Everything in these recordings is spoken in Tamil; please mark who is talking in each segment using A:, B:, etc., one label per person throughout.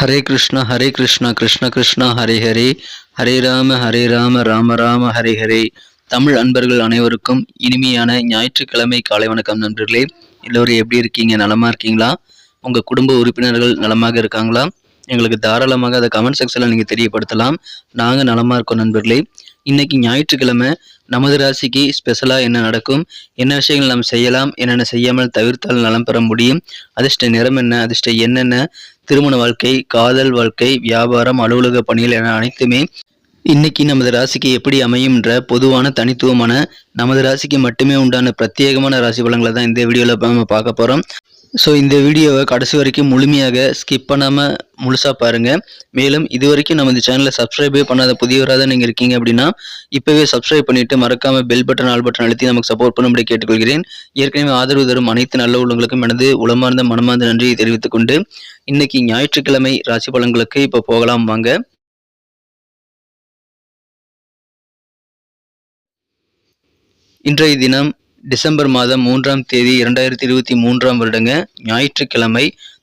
A: ஹரே கிருஷ்ணா கிருஷ்ண கிருஷ்ணா ஹரே ஹரே, ஹரே ராம ராம ராம ஹரே ஹரே. தமிழ் அன்பர்கள் அனைவருக்கும் இனிமையான ஞாயிற்றுக்கிழமை காலை வணக்கம் நண்பர்களே. எல்லோரும் எப்படி இருக்கீங்க? நலமா இருக்கீங்களா? உங்கள் குடும்ப உறுப்பினர்கள் நலமாக இருக்காங்களா? எங்களுக்கு தாராளமாக அதை கமெண்ட் செக்ஷனில் நீங்கள் தெரியப்படுத்தலாம். நாங்கள் நலமாக இருக்கோம் நண்பர்களே. இன்னைக்கு ஞாயிற்றுக்கிழமை நமது ராசிக்கு ஸ்பெஷலாக என்ன நடக்கும், என்ன விஷயங்கள் நாம் செய்யலாம், என்னென்ன செய்யாமல் தவிர்த்தால் நலம் பெற முடியும், அதிர்ஷ்ட நிறம் என்ன, அதிர்ஷ்ட என்னென்ன, திருமண வாழ்க்கை, காதல் வாழ்க்கை, வியாபாரம், அலுவலக பணிகள் என அனைத்துமே இன்னைக்கு நமது ராசிக்கு எப்படி அமையும் என்ற பொதுவான தனித்துவமான நமது ராசிக்கு மட்டுமே உண்டான பிரத்யேகமான ராசி பலன்களை தான் இந்த வீடியோவில் நம்ம பார்க்க போகிறோம். ஸோ இந்த வீடியோவை கடைசி வரைக்கும் முழுமையாக ஸ்கிப் பண்ணாமல் முழுசாக பாருங்கள். மேலும் இது வரைக்கும் நம்ம இந்த சேனலை சப்ஸ்கிரைபே பண்ணாத புதியவராக தான் நீங்கள் இருக்கீங்க அப்படின்னா இப்போவே சப்ஸ்கிரைப் பண்ணிவிட்டு மறக்காமல் பெல் பட்டன் ஆல் பட்டன் அழுத்தி நமக்கு சப்போர்ட் பண்ணும்படி கேட்டுக்கொள்கிறேன். ஏற்கனவே ஆதரவு தரும் அனைத்து நல்ல உள்ளவங்களுக்கும் எனது உளமார்ந்த மனமார்ந்த நன்றியை தெரிவித்துக் கொண்டு இன்னைக்கு ஞாயிற்றுக்கிழமை ராசி பலன்களுக்கு இப்போ போகலாம் வாங்க. இன்றைய தினம் டிசம்பர் மாதம் 3ஆம் தேதி 2023ஆம் வருடங்க ஞாயிற்றுக்கிழமை.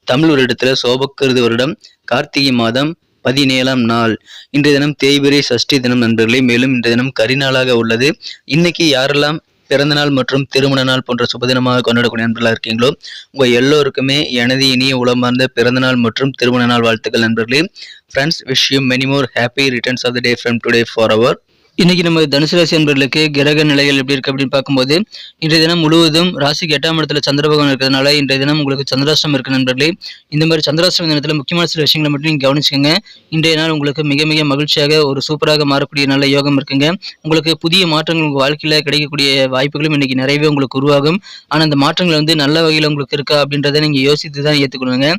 A: தமிழ் வருடத்தில் சோபக்கிருது வருடம் கார்த்திகை மாதம் 17ஆம் நாள். இன்றைய தினம் தேய்பிரை சஷ்டி தினம் நண்பர்களே. மேலும் இன்றைய தினம் கரிநாளாக உள்ளது. இன்னைக்கு யாரெல்லாம் பிறந்த நாள் மற்றும் திருமண நாள் போன்ற சுபதினமாக கொண்டாடக்கூடிய நண்பர்களாக இருக்கீங்களோ உங்கள் எல்லோருக்குமே எனது இனிய உளமார்ந்த பிறந்த நாள் மற்றும் திருமண நாள் வாழ்த்துக்கள் நண்பர்களே. Friends, wish you many more happy returns of the day from today for our. இன்னைக்கு நம்ம தனுசு ராசி என்பவர்களுக்கு கிரக நிலைகள் எப்படி இருக்கு அப்படின்னு பார்க்கும்போது இன்றைய தினம் முழுவதும் ராசிக்கு 8ஆம் இடத்துல சந்திர பகவான் இருக்கிறதுனால இன்றைய தினம் உங்களுக்கு சந்திராஷ்டிரம் இருக்கு நண்பர்களே. இந்த மாதிரி சந்திராஷ்டிரம் தினத்தில் முக்கியமான சில விஷயங்களை மட்டும் நீங்கள் கவனிச்சுக்கோங்க. இன்றைய நாள் உங்களுக்கு மிக மிக மகிழ்ச்சியாக ஒரு சூப்பராக மாறக்கூடிய நல்ல யோகம் இருக்குங்க. உங்களுக்கு புதிய மாற்றங்கள் உங்கள் வாழ்க்கையில் கிடைக்கக்கூடிய வாய்ப்புகளும் இன்னைக்கு நிறையவே உங்களுக்கு உருவாகும். ஆனால் அந்த மாற்றங்கள் நல்ல வகையில் உங்களுக்கு இருக்கா அப்படின்றத நீங்கள் யோசித்து தான் ஏற்றுக்கணுங்க.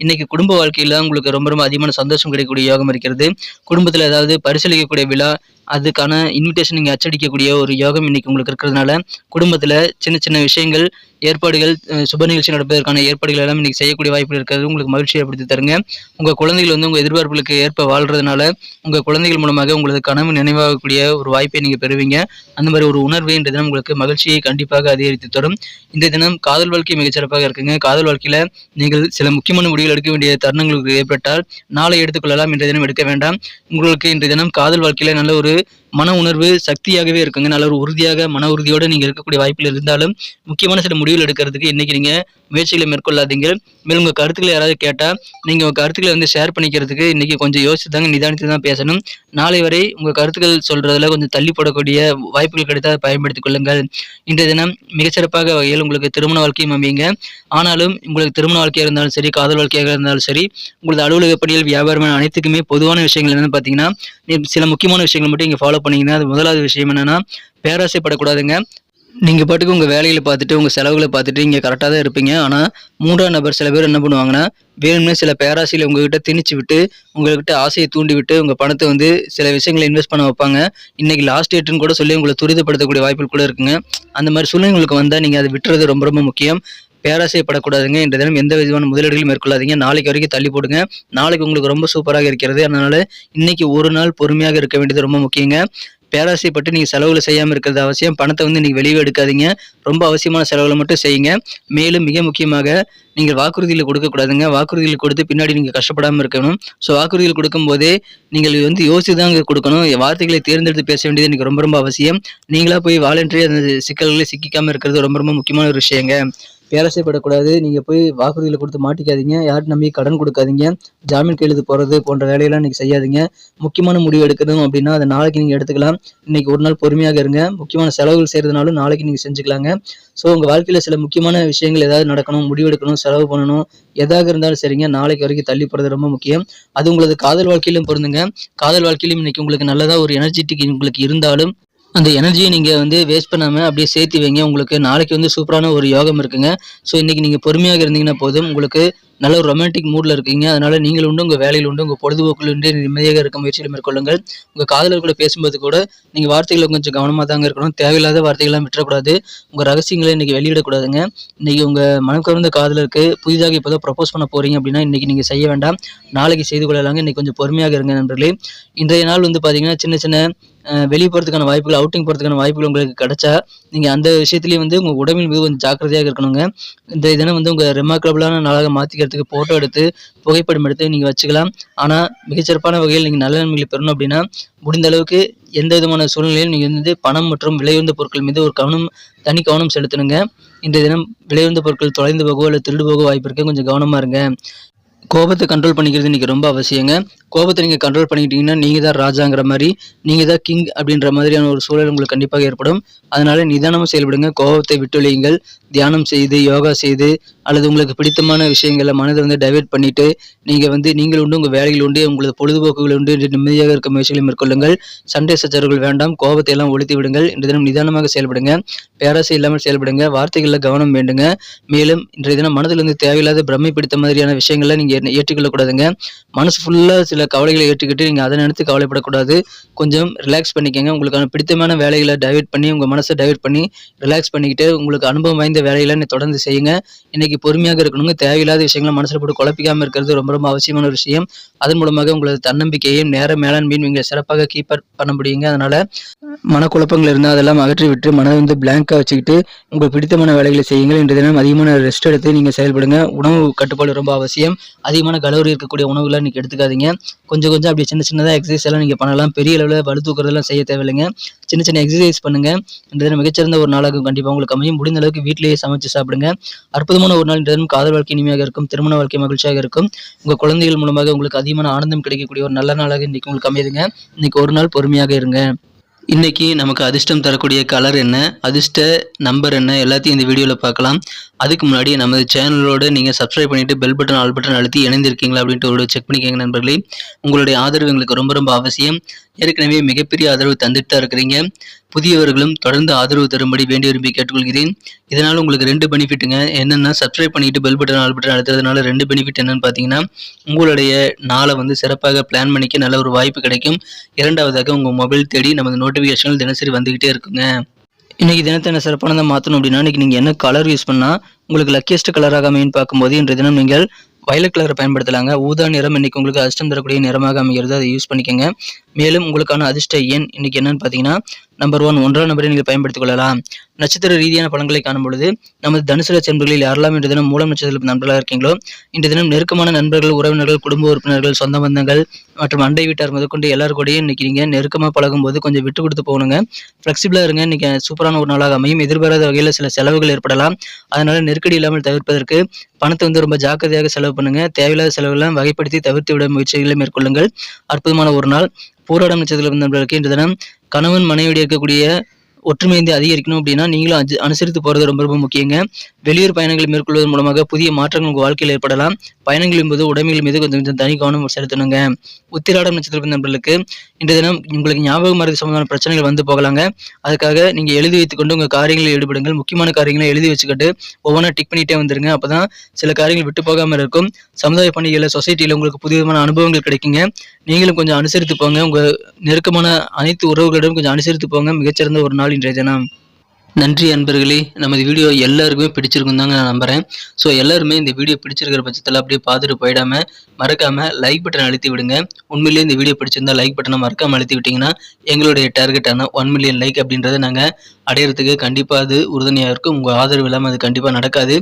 A: இன்னைக்கு குடும்ப வாழ்க்கையில் உங்களுக்கு ரொம்ப ரொம்ப அதிகமான சந்தோஷம் கிடைக்கக்கூடிய யோகம் இருக்கிறது. குடும்பத்தில் ஏதாவது பரிசீலிக்கக்கூடிய விழா, அதுக்கான இன்விடேஷன் நீங்கள் அச்சடிக்கக்கூடிய ஒரு யோகம் இன்னைக்கு உங்களுக்கு இருக்கிறதுனால குடும்பத்தில் சின்ன சின்ன விஷயங்கள், ஏற்பாடுகள், சுப நிகழ்ச்சி நடப்பதற்கான ஏற்பாடுகள் எல்லாம் இன்னைக்கு செய்யக்கூடிய வாய்ப்பு இருக்கிறது உங்களுக்கு மகிழ்ச்சியை ஏற்படுத்தி தருங்க. உங்கள் குழந்தைகள் உங்கள் எதிர்பார்ப்புகளுக்கு ஏற்ப வாழ்றதுனால உங்கள் குழந்தைகள் மூலமாக உங்களது கனவு நினைவாகக்கூடிய ஒரு வாய்ப்பை நீங்கள் பெறுவீங்க. அந்த மாதிரி ஒரு உணர்வு இன்றைய தினம் உங்களுக்கு மகிழ்ச்சியை கண்டிப்பாக அதிகரித்து தரும். இந்த தினம் காதல் வாழ்க்கை மிகச்சிறப்பாக இருக்குங்க. காதல் வாழ்க்கையில் நீங்கள் சில முக்கியமான முடிவுகள் எடுக்க வேண்டிய தருணங்களுக்கு ஏற்பட்டால் நாளை எடுத்துக்கொள்ளலாம், இன்றைய தினம் எடுக்க வேண்டாம். உங்களுக்கு இன்றைய தினம் காதல் வாழ்க்கையில் நல்ல ஒரு மன உணர்வு சக்தியாகவே இருக்குங்க. நல்ல ஒரு உறுதியாக மன உறுதியோடு நீங்கள் இருக்கக்கூடிய வாய்ப்பில் இருந்தாலும் முக்கியமான சில முடிவுகள் எடுக்கிறதுக்கு இன்னைக்கு நீங்கள் முயற்சிகளை மேற்கொள்ளாதீங்க. மேலும் உங்கள் கருத்துக்களை யாராவது கேட்டால் நீங்கள் உங்கள் கருத்துக்களை ஷேர் பண்ணிக்கிறதுக்கு இன்னைக்கு கொஞ்சம் யோசித்தாங்க, நிதானித்து தான் பேசணும். நாளை வரை உங்கள் கருத்துக்கள் சொல்றதுல கொஞ்சம் தள்ளி போடக்கூடிய வாய்ப்புகள் கிடைத்தால் பயன்படுத்திக் கொள்ளுங்கள். இன்றைய தினம் மிகச்சிறப்பாக வகையில் உங்களுக்கு திருமண வாழ்க்கையும் அமையுங்க. ஆனாலும் உங்களுக்கு திருமண வாழ்க்கையாக இருந்தாலும் சரி, காதல் வாழ்க்கையாக இருந்தாலும் சரி, உங்களது அலுவலக பணிகள், வியாபாரம் அனைத்துக்குமே பொதுவான விஷயங்கள் என்னன்னு பார்த்தீங்கன்னா சில முக்கியமான விஷயங்கள் மட்டும் இங்கே ஃபாலோ பண்ணிங்கன்னா அது முதலாவது விஷயம் என்னன்னா பேராசைப்படக்கூடாதுங்க. நீங்கள் பாட்டுக்கு உங்கள் வேலைகளை பார்த்துட்டு உங்கள் செலவுகளை பார்த்துட்டு இங்கே கரெக்டாக தான் இருப்பீங்க. ஆனால் 3ஆம் நபர் சில பேர் என்ன பண்ணுவாங்கன்னா வேணும்னே சில பேராசையில் உங்ககிட்ட திணிச்சு விட்டு உங்கள்கிட்ட ஆசையை தூண்டி விட்டு உங்கள் பணத்தை சில விஷயங்களை இன்வெஸ்ட் பண்ண வைப்பாங்க. இன்னைக்கு லாஸ்ட் டேட்டுன்னு கூட சொல்லி உங்களை துரிதப்படுத்தக்கூடிய வாய்ப்புகள் கூட இருக்குங்க. அந்த மாதிரி சூழ்நிலைகளுக்கு வந்தால் நீங்கள் அதை விட்டுறது ரொம்ப ரொம்ப முக்கியம். பேராசைப்படக்கூடாதுங்க. இன்றைய தினம் எந்த விதமான முதலீடுகளும் மேற்கொள்ளாதீங்க. நாளைக்கு வரைக்கும் தள்ளி போடுங்க. நாளைக்கு உங்களுக்கு ரொம்ப சூப்பராக இருக்கிறது. அதனால இன்னைக்கு ஒரு நாள் பொறுமையாக இருக்க வேண்டியது ரொம்ப முக்கியங்க. பேராசைப்பட்டு நீங்கள் செலவுகளை செய்யாமல் இருக்கிறது அவசியம். பணத்தை நீங்கள் வெளியே எடுக்காதீங்க. ரொம்ப அவசியமான செலவுகளை மட்டும் செய்யுங்க. மேலும் மிக முக்கியமாக நீங்கள் வாக்குறுதியில் கொடுக்கக்கூடாதுங்க. வாக்குறுதியில் கொடுத்து பின்னாடி நீங்கள் கஷ்டப்படாமல் இருக்கணும். ஸோ வாக்குறுதியில் கொடுக்கும் போதே நீங்கள் யோசித்து தான் கொடுக்கணும். வார்த்தைகளை தேர்ந்தெடுத்து பேச வேண்டியது எனக்கு ரொம்ப ரொம்ப அவசியம். நீங்களா போய் வாலண்டரி அந்த சிக்கல்களை சிக்கிக்காமல் இருக்கிறது ரொம்ப ரொம்ப முக்கியமான ஒரு விஷயங்க. பேராசைப்படக்கூடாது. நீங்கள் போய் வாக்குறுதியில் கொடுத்து மாட்டிக்காதீங்க. யாரும் நம்பி கடன் கொடுக்காதீங்க. ஜாமீன் கையெழுத்து போகிறது போன்ற வேலையெல்லாம் நீங்கள் செய்யாதீங்க. முக்கியமான முடிவு எடுக்கணும் அப்படின்னா அதை நாளைக்கு நீங்கள் எடுத்துக்கலாம். இன்னைக்கு ஒரு நாள் பொறுமையாக இருங்க. முக்கியமான செலவுகள் செய்கிறதுனாலும் நாளைக்கு நீங்கள் செஞ்சுக்கலாங்க. ஸோ உங்கள் வாழ்க்கையில் சில முக்கியமான விஷயங்கள் ஏதாவது நடக்கணும், முடிவெடுக்கணும், செலவு பண்ணணும், எதாக இருந்தாலும் சரிங்க, நாளைக்கு வரைக்கும் தள்ளி போகிறது ரொம்ப முக்கியம். அது உங்களது காதல் வாழ்க்கையிலும் பொருந்துங்க. காதல் வாழ்க்கையிலும் இன்னைக்கு உங்களுக்கு நல்லதாக ஒரு எனர்ஜெட்டிக் உங்களுக்கு இருந்தாலும் அந்த எனர்ஜியை நீங்கள் வேஸ்ட் பண்ணாமல் அப்படியே சேர்த்து வைங்க. உங்களுக்கு நாளைக்கு சூப்பரான ஒரு யோகம் இருக்குங்க. ஸோ இன்றைக்கி நீங்கள் பொறுமையாக இருந்தீங்கன்னா போதும். உங்களுக்கு நல்ல ஒரு ரொமான்டிக் மூடில் இருக்கீங்க. அதனால் நீங்கள் உண்டு, உங்கள் வேலையில் உண்டு, உங்கள் பொழுதுபோக்கில் உண்டு நிம்மதியாக இருக்க முயற்சியில் மேற்கொள்ளுங்கள். உங்கள் காதலர் கூட பேசும்போது கூட நீங்கள் வார்த்தைகளை கொஞ்சம் கவனமாக தாங்க இருக்கணும். தேவையில்லாத வார்த்தைகள்லாம் விட்டுறக்கூடாது. உங்கள் ரகசியங்களை இன்றைக்கி வெளியிடக்கூடாதுங்க. இன்றைக்கி உங்கள் மனம் கவர்ந்த காதலருக்கு புதிதாக இப்போ தான் ப்ரப்போஸ் பண்ண போகிறீங்க அப்படின்னா இன்றைக்கி நீங்கள் செய்ய வேண்டாம். நாளைக்கு செய்து கொள்ளலாங்க. இன்றைக்கி கொஞ்சம் பொறுமையாக இருங்க நண்பர்களே. இன்றைய நாள் பார்த்தீங்கன்னா சின்ன சின்ன வெளியே போகிறதுக்கான வாய்ப்புகள், அவுட்டிங் போகிறதுக்கான வாய்ப்புகள் உங்களுக்கு கிடைச்சா நீங்கள் அந்த விஷயத்துலேயே உங்கள் உடம்பில் மீது கொஞ்சம் ஜாக்கிரதையாக இருக்கணுங்க. இந்த தினம் உங்கள் ரிமார்க்கபிளான நாளாக மாற்றிக்க அப்படிங்கிறதுக்கு ஃபோட்டோ எடுத்து புகைப்படம் எடுத்து நீங்கள் வச்சுக்கலாம். ஆனால் மிகச்சிறப்பான வகையில் நீங்கள் நல்ல நன்மைகளை பெறணும் அப்படின்னா முடிந்த அளவுக்கு எந்த விதமான சூழ்நிலையிலும் நீங்கள் பணம் மற்றும் விலையுயர்ந்த பொருட்கள் மீது ஒரு தனி கவனம் செலுத்தணுங்க. இன்றைய தினம் விலையுயர்ந்த பொருட்கள் தொலைந்து போகவோ இல்லை திருடு போக வாய்ப்பு இருக்கு. கொஞ்சம் கவனமாக இருங்க. கோபத்தை கண்ட்ரோல் பண்ணிக்கிறது இன்றைக்கி ரொம்ப அவசியங்க. கோபத்தை நீங்கள் கண்ட்ரோல் பண்ணிக்கிட்டீங்கன்னா நீங்கள் தான் ராஜாங்கிற மாதிரி, நீங்கள் தான் கிங் அப்படின்ற மாதிரியான ஒரு சூழல் உங்களுக்கு கண்டிப்பாக ஏற்படும். அதனால் நிதானமாக செயல்படுங்க. கோபத்தை விட்டொழியுங்கள். தியானம் செய்து, யோகா செய்து, அல்லது உங்களுக்கு பிடித்தமான விஷயங்களை மனதை டைவர்ட் பண்ணிவிட்டு நீங்கள் உண்டு, உங்கள் வேலைகள் உண்டு, உங்களது பொழுதுபோக்குகள் உண்டு என்று நிம்மதியாக இருக்க முயற்சிகளை மேற்கொள்ளுங்கள். சண்டை சச்சரவுகள் வேண்டாம். கோபத்தை எல்லாம் ஒழித்து விடுங்கள். இன்றைய தினம் நிதானமாக செயல்படுங்க. பேராசை இல்லாமல் செயல்படுங்க. வார்த்தைகளில் கவனம் வேண்டுங்க. மேலும் இன்றைய தினம் மனதிலிருந்து தேவையில்லாத பிரமை பிடித்த மாதிரியான விஷயங்களை நீங்கள் ஏற்றுக்கொள்ளக்கூடாதுங்க. மனசு ஃபுல்லாக சில கவலைகளை ஏற்றுக்கிட்டு நீங்கள் அதை நினைத்து கவலைப்படக்கூடாது. கொஞ்சம் ரிலாக்ஸ் பண்ணிக்கங்க. உங்களுக்கான பிடித்தமான வேலைகளை டைவர்ட் பண்ணி, உங்கள் மனசை டைவர்ட் பண்ணி ரிலாக்ஸ் பண்ணிக்கிட்டு உங்களுக்கு அனுபவம் வாய்ந்த வேலைகளை தொடர்ந்து செய்யுங்க. இன்னைக்கு பொறுமையாக இருக்கணுங்க. தேவையில்லாத விஷயங்களை மனசில் போட்டு குழப்பிக்காமல் இருக்கிறது ரொம்ப ரொம்ப அவசியமான ஒரு விஷயம். அதன் மூலமாக உங்களது தன்னம்பிக்கையையும் நேர மேலாண்மையும் நீங்கள் சிறப்பாக கீப்பர் பண்ண முடியுங்க. அதனால மனக்குழப்பங்கள் இருந்தால் அதெல்லாம் அகற்றி விட்டு மனதை பிளாங்காக வச்சுக்கிட்டு உங்களுக்கு பிடித்தமான வேலைகளை செய்யுங்கள். இன்றைய தினம் அதிகமான ரெஸ்ட் எடுத்து நீங்கள் செயல்படுங்க. உணவு கட்டுப்பாடு ரொம்ப அவசியம். அதிகமான கலோரி இருக்கக்கூடிய உணவுகளை நீங்கள் எடுத்துக்காதீங்க. கொஞ்சம் அப்படி சின்னதாக எக்ஸசைஸ் எல்லாம் நீங்கள் பண்ணலாம். பெரிய அளவில் வலு தூக்குறதெல்லாம் செய்ய தேவையில்லைங்க. சின்ன எக்ஸசைஸ் பண்ணுங்க. இன்றைய தினம் மிகச்சிறந்த ஒரு நாளாகும் கண்டிப்பாக உங்களுக்கு அமையும். முடிந்த அளவுக்கு வீட்டிலேயே சமைச்சு சாப்பிடுங்க. அற்புதமான ஒரு நாள். இன்றைய தினம் காதல் வாழ்க்கை இனிமையாக இருக்கும். திருமண வாழ்க்கை மகிழ்ச்சியாக இருக்கும். உங்கள் குழந்தைகள் மூலமாக உங்களுக்கு அதிகமான ஆனந்தம் கிடைக்கக்கூடிய ஒரு நல்ல நாளாக இன்றைக்கு உங்களுக்கு அமையுதுங்க. இன்னைக்கு ஒரு நாள் பொறுமையாக இருங்க. இன்றைக்கி நமக்கு அதிர்ஷ்டம் தரக்கூடிய கலர் என்ன, அதிர்ஷ்ட நம்பர் என்ன, எல்லாத்தையும் இந்த வீடியோவில் பார்க்கலாம். அதுக்கு முன்னாடி நமது சேனலோடு நீங்கள் சப்ஸ்கிரைப் பண்ணிவிட்டு பெல் பட்டன் ஆல் பட்டன் அழுத்தி இணைந்திருக்கீங்களா அப்படின்ட்டு ஒரு செக் பண்ணிக்கோங்க நண்பர்களே. உங்களுடைய ஆதரவு எங்களுக்கு ரொம்ப ரொம்ப அவசியம். ஏற்கனவே மிகப்பெரிய ஆதரவு தந்துட்டு தான் இருக்கிறீங்க. புதியவர்களும் தொடர்ந்து ஆதரவு தரும்படி வேண்டி விரும்பி கேட்டுக்கொள்கிறேன். இதனால் உங்களுக்கு 2 பெனிஃபிட்டுங்க. என்னென்னா சப்ஸ்கிரைப் பண்ணிவிட்டு பெல் பட்டன் ஆல் பட்டன் அழுத்துறதுனால 2 பெனிஃபிட் என்னென்னு பார்த்தீங்கன்னா, உங்களுடைய நாளை சிறப்பாக பிளான் பண்ணிக்க நல்ல ஒரு வாய்ப்பு கிடைக்கும். இரண்டாவதாக உங்கள் மொபைல் தேடி நமது நோட்டிஃபிகேஷன்கள் தினசரி வந்துக்கிட்டே இருக்குங்க. இன்றைக்கி தினத்தை என்ன சிறப்பானதாக மாற்றணும் அப்படின்னா, இன்றைக்கி நீங்கள் என்ன கலர் யூஸ் பண்ணால் உங்களுக்கு லக்கியஸ்ட் கலராக அமைன்னு பார்க்கும்போது இன்றைய தினம் நீங்கள் வயலட் கலரை பயன்படுத்தலாங்க. ஊதா நிறம் இன்னைக்கு உங்களுக்கு அதிர்ஷ்டம் தரக்கூடிய நிறமாக அமைகிறது. அதை யூஸ் பண்ணிக்கோங்க. மேலும் உங்களுக்கான அதிர்ஷ்ட எண் இன்னைக்கு என்னன்னு பார்த்தீங்கன்னா நம்பர் 1 1ஆம் நம்பரை நீங்கள் பயன்படுத்திக் கொள்ளலாம். நட்சத்திர ரீதியான பலன்களை காணும் பொழுது நமது தனுசு ராசி நண்பர்களில் யாரெல்லாம் இன்றைய தினம் மூலம் நட்சத்திர நண்பர்களாக இருக்கீங்களோ இன்றைய தினம் நெருக்கமான நண்பர்கள், உறவினர்கள், குடும்ப உறுப்பினர்கள், சொந்த பந்தங்கள் மற்றும் அண்டை வீட்டார் முதற்கொண்டு எல்லாரும் கூடயும் இன்னைக்கு நீங்கள் நெருக்கமாக பழகும் போது கொஞ்சம் விட்டு கொடுத்து போகணுங்க. ஃப்ளெக்சிபிளாக இருங்க. இன்னைக்கு சூப்பரான ஒரு நாளாக அமையும். எதிர்பாராத வகையில் சில செலவுகள் ஏற்படலாம். அதனால நெருக்கடி இல்லாமல் தவிர்ப்பதற்கு பணத்தை ரொம்ப ஜாக்கிரதையாக செலவு பண்ணுங்க. தேவையில்லாத செலவுகளை வகைப்படுத்தி தவிர்த்து விட முயற்சிகளை மேற்கொள்ளுங்கள். அற்புதமான ஒரு நாள். பூராடம் நட்சத்திரம் நண்பர்களுக்கு இன்று தினம் கணவன் மனைவியோடு இருக்கக்கூடிய ஒற்றுமை அதிகரிக்கணும் அப்படின்னா நீங்களும் அனுசரித்து போகிறது ரொம்ப ரொம்ப முக்கியங்க. வெளியூர் பயணங்களை மேற்கொள்வதன் மூலமாக புதிய மாற்றங்கள் உங்கள் வாழ்க்கையில் ஏற்படலாம். பயணங்கள் என்பது உடைமைகள் மீது கொஞ்சம் தனி கவனம் செலுத்தணுங்க. உத்திராடம் நட்சத்திர நண்பர்களுக்கு இன்றைய தினம் உங்களுக்கு ஞாபகம் மறதி சம்பந்தமான பிரச்சனைகள் வந்து போகலாங்க. அதுக்காக நீங்கள் எழுதி வைத்துக்கொண்டு உங்கள் காரியங்களில் ஈடுபடுங்கள். முக்கியமான காரியங்களை எழுதி வச்சுக்கிட்டு ஒவ்வொன்றா டிக் பண்ணிட்டே வந்துருங்க. அப்போதான் சில காரியங்கள் விட்டு போகாமல் இருக்கும். சமுதாய பணிகளில், சொசைட்டியில் உங்களுக்கு புதிய விதமான அனுபவங்கள் கிடைக்குங்க. நீங்களும் கொஞ்சம் அனுசரித்து போங்க. உங்கள் நெருக்கமான அனைத்து உறவுகளிடம் கொஞ்சம் அனுசரித்து போங்க. மிகச்சிறந்த ஒரு நாள் இன்றைய தினம். நன்றி அன்பர்களே. நமது வீடியோ எல்லாருக்குமே பிடிச்சிருக்கும் தாங்க நான் நம்புகிறேன். ஸோ எல்லாருமே இந்த வீடியோ பிடிச்சிருக்கிற பட்சத்தில் அப்படியே பார்த்துட்டு போயிடாமல் மறக்காமல் லைக் பட்டன் அழுத்தி விடுங்க. உண்மையிலேயே இந்த வீடியோ பிடிச்சிருந்தா லைக் பட்டனை மறக்காமல் அழுத்தி விட்டிங்கன்னா எங்களுடைய டார்கெட்டான 1 மில்லியன் லைக் அப்படின்றத நாங்கள் அடையிறதுக்கு கண்டிப்பாக அது உறுதுணையாக இருக்கும். உங்கள் ஆதரவு இல்லாமல் அது கண்டிப்பாக நடக்காது.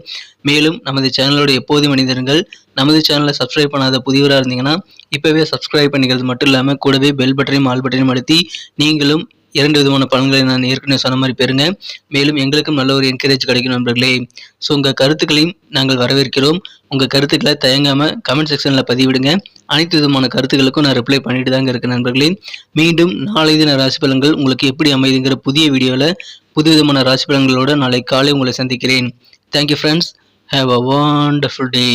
A: மேலும் நமது சேனலோட எப்போதும் மனிதர்கள் நமது சேனலை சப்ஸ்கிரைப் பண்ணாத புதியவராக இருந்தீங்கன்னா இப்போவே சப்ஸ்கிரைப் பண்ணிக்கிறது மட்டும் இல்லாமல் கூடவே பெல் பட்டனையும் ஆல் பட்டனையும் அழுத்தி நீங்களும் 2 விதமான பலன்களை நான் ஏற்கனவே சொன்ன மாதிரி பெறுங்க. மேலும் எங்களுக்கும் நல்ல ஒரு என்கரேஜ் கிடைக்கும் நண்பர்களே. ஸோ உங்கள் கருத்துக்களையும் நாங்கள் வரவேற்கிறோம். உங்கள் கருத்துக்களை தயங்காமல் கமெண்ட் செக்ஷனில் பதிவிடுங்க. அனைத்து விதமான கருத்துக்களுக்கும் நான் ரிப்ளை பண்ணிட்டு தாங்க இருக்கேன் நண்பர்களே. மீண்டும் நாளை தின ராசி பலன்கள் உங்களுக்கு எப்படி அமைதுங்கிற புதிய வீடியோவில் புது விதமான ராசி பலன்களோடு நாளை காலை உங்களை சந்திக்கிறேன். Thank you friends. Have a wonderful day.